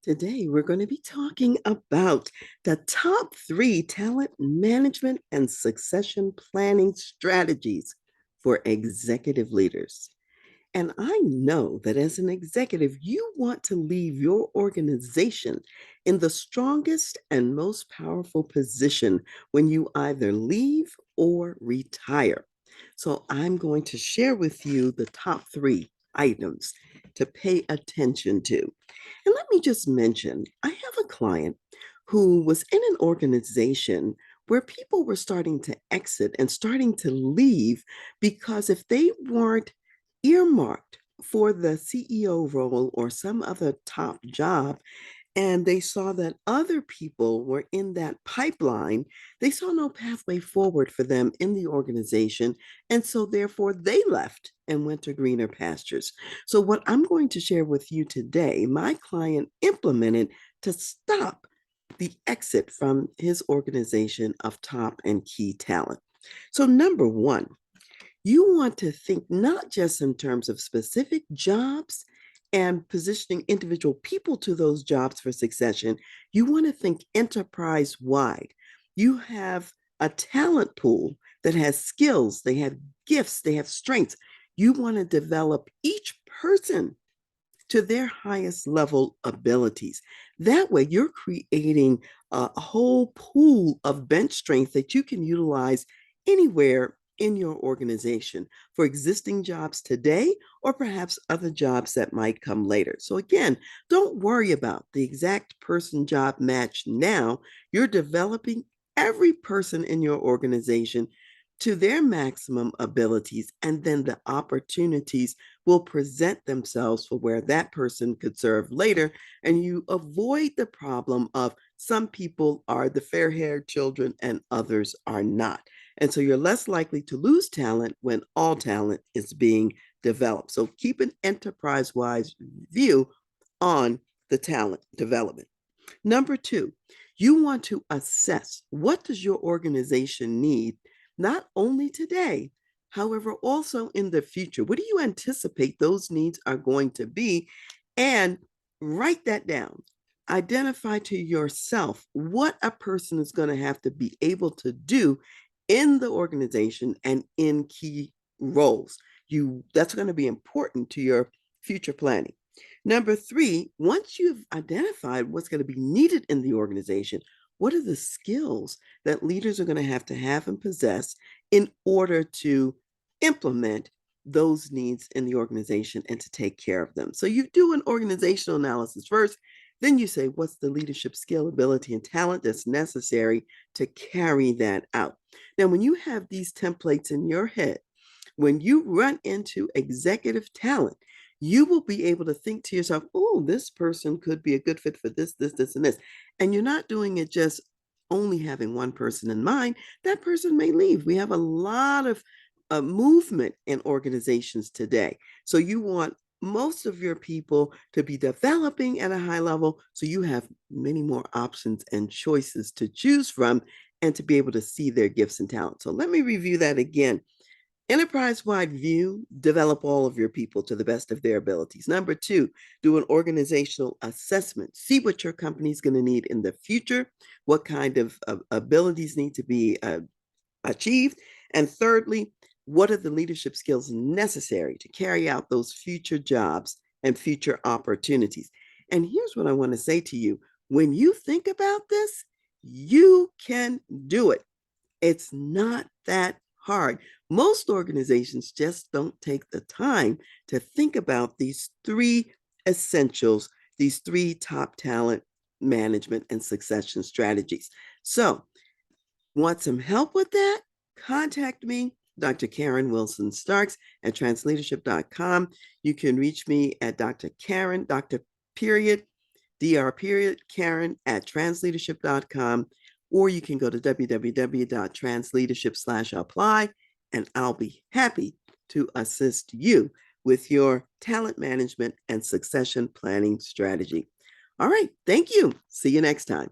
Today, we're going to be talking about the top three talent management and succession planning strategies for executive leaders. And I know that as an executive, you want to leave your organization in the strongest and most powerful position when you either leave or retire. So I'm going to share with you the top three items to pay attention to. And let me just mention, I have a client who was in an organization where people were starting to exit and starting to leave because if they weren't earmarked for the CEO role or some other top job, and they saw that other people were in that pipeline, they saw no pathway forward for them in the organization. And so, therefore, they left and went to greener pastures. So, what I'm going to share with you today, my client implemented to stop the exit from his organization of top and key talent. So, number one, you want to think not just in terms of specific jobs and positioning individual people to those jobs for succession. You want to think enterprise wide. You have a talent pool that has skills, they have gifts, they have strengths. You want to develop each person to their highest level abilities. That way, you're creating a whole pool of bench strength that you can utilize anywhere in your organization for existing jobs today or perhaps other jobs that might come later. So, again, don't worry about the exact person job match now. You're developing every person in your organization to their maximum abilities, and then the opportunities will present themselves for where that person could serve later. And you avoid the problem of some people are the fair haired children and others are not. And so you're less likely to lose talent when all talent is being developed. So keep an enterprise wise view on the talent development. Number two, you want to assess what does your organization need, not only today, however, also in the future. What do you anticipate those needs are going to be? And write that down. Identify to yourself what a person is going to have to be able to do in the organization and in key roles. That's going to be important to your future planning. Number three, once you've identified what's going to be needed in the organization, what are the skills that leaders are going to have and possess in order to implement those needs in the organization and to take care of them? So you do an organizational analysis first, then you say, what's the leadership skill, ability, and talent that's necessary to carry that out? Now, when you have these templates in your head, when you run into executive talent, you will be able to think to yourself, oh, this person could be a good fit for this, and this. And you're not doing it just only having one person in mind. That person may leave. We have a lot of movement in organizations today. So you want most of your people to be developing at a high level so you have many more options and choices to choose from and to be able to see their gifts and talents. So let me review that again. Enterprise-wide view, develop all of your people to the best of their abilities. Number two, do an organizational assessment. See what your company is going to need in the future, what kind of abilities need to be achieved. And thirdly, what are the leadership skills necessary to carry out those future jobs and future opportunities? And here's what I want to say to you. When you think about this, you can do it. It's not that hard. Most organizations just don't take the time to think about these three essentials, these three top talent management and succession strategies. So, want some help with that? Contact me, Dr. Karen Wilson Starks at transleadership.com. You can reach me at Dr. Karen, Dr. Period, Dr. Period, Karen at transleadership.com, or you can go to www.transleadership/apply, and I'll be happy to assist you with your talent management and succession planning strategy. All right. Thank you. See you next time.